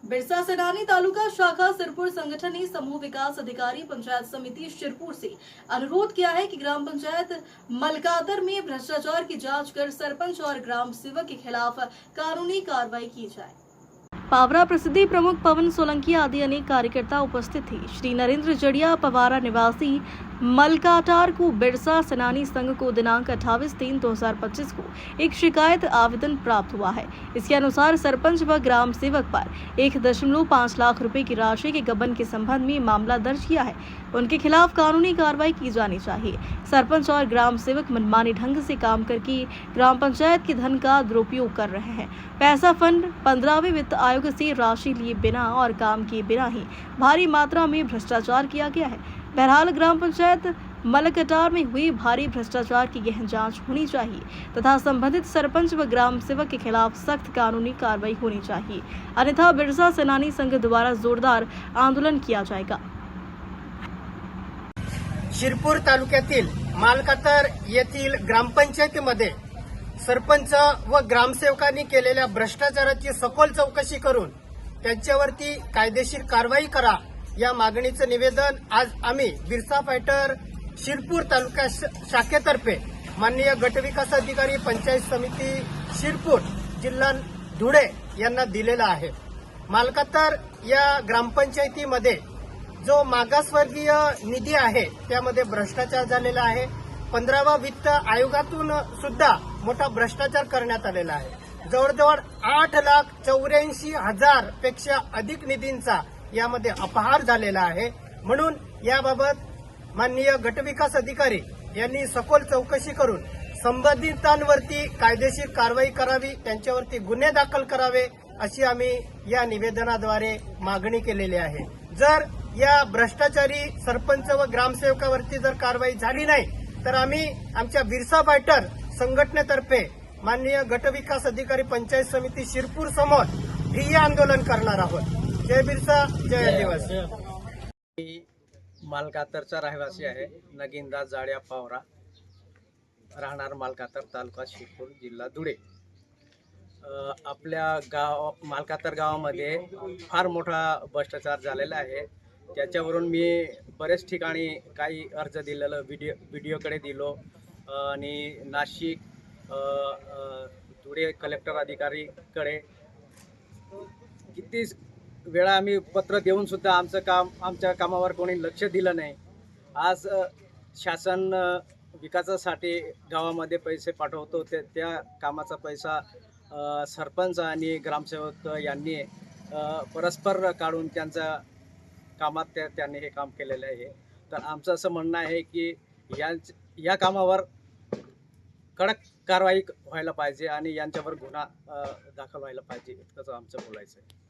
बिरसा सेनानी तालुका शाखा सिरपुर संगठन ने समूह विकास अधिकारी पंचायत समिति शिरपुर से अनुरोध किया है कि ग्राम पंचायत मलकातर में भ्रष्टाचार की जांच कर सरपंच और ग्राम सेवक के खिलाफ कानूनी कार्रवाई की जाए। पावरा प्रसिद्धि प्रमुख पवन सोलंकी आदि अनेक कार्यकर्ता उपस्थित थे। श्री नरेंद्र जड़िया पवारा निवासी मलकाटार को बिरसा सेनानी संघ को दिनांक 28/3/2025 को एक शिकायत आवेदन प्राप्त हुआ है। इसके अनुसार सरपंच व ग्राम सेवक पर 1.5 लाख रुपए की राशि के गबन के संबंध में मामला दर्ज किया है। उनके खिलाफ कानूनी कार्रवाई की जानी चाहिए। सरपंच और ग्राम सेवक मनमानी ढंग से काम करके ग्राम पंचायत के धन का दुरुपयोग कर रहे हैं। पैसा फंड 15वें वित्त आयोग से राशि लिए बिना और काम किए बिना ही भारी मात्रा में भ्रष्टाचार किया गया है। बहरहाल ग्राम पंचायत मलकटार में हुई भारी भ्रष्टाचार की गहन जांच होनी चाहिए तथा संबंधित सरपंच व ग्राम सेवक के खिलाफ सख्त कानूनी कार्रवाई होनी चाहिए, अन्यथा बिरसा सेनानी संघ द्वारा जोरदार आंदोलन किया जाएगा। शिरपूर तालुक्यातील मालकातर येथील ग्रामपंचायतीमध्ये सरपंच व ग्रामसेवकांनी केलेल्या भ्रष्टाचाराची सखोल चौकशी करून त्यांच्यावरती कायदेशीर कारवाई करा या मागणीचं निवेदन आज आम्ही बिरसा फायटर शिरपूर तालुका शाखेतर्फे माननीय गटविकास अधिकारी पंचायत समिती शिरपूर जिल्हा धुळे यांना दिलेला आहे। मालकातर या ग्रामपंचायतीमध्ये जो मागासवर्गीय निधी आहे त्यामध्ये भ्रष्टाचार झालेला आहे। 15वा वित्त आयोगातून सुद्धा मोठा भ्रष्टाचार करण्यात आलेला आहे। जवळजवळ 8,84,000 पेक्षा अधिक निधींचा यामध्ये अपहार झालेला आहे। म्हणून याबाबत माननीय गटविकास अधिकारी यांनी सखोल चौकशी करून संबंधितांवरती कायदेशीर कारवाई करावी, त्यांच्यावरती गुन्हे दाखल करावे अशी आम्ही या निवेदनाद्वारे मागणी केलेली आहे। जर या भ्रष्टाचारी सरपंच व ग्रामसेवकावरती जर कारवाई झाली नाही तर आम्ही आमच्या बिरसा फायटर संघटनेतर्फे माननीय गटविकास अधिकारी पंचायत समिती शिरपूर समोर ठिय्या आंदोलन करणार आहोत। जय बिरसा, जय आदिवासी। मालकातरचा रहिवासी आहे, नगीनदास जाड्या पावरा, राहणार मालकातर, तालुका शिरपूर, जिल्हा धुळे। आपल्या मालकातर गावामध्ये फार मोठा भ्रष्टाचार झालेला आहे। त्याच्यावरून मी बरेच ठिकाणी काही अर्ज दिलेलं व्हिडिओकडे दिलो आणि नाशिक धुळे कलेक्टर अधिकारीकडे किती वेळा आम्ही पत्र देऊन सुद्धा आमच्या कामावर कोणी लक्ष दिलं नाही। आज शासन विकासासाठी गावामध्ये पैसे पाठवतो, त्या कामाचा पैसा सरपंच आणि ग्रामसेवक यांनी परस्पर काढून त्यांच्या कामात त्यांनी हे काम केलेलं आहे। तर आमचं असं म्हणणं आहे की या कामावर कडक कारवाई व्हायला पाहिजे आणि यांच्यावर गुन्हा दाखल व्हायला पाहिजे, इतकंच आमचं बोलायचं आहे।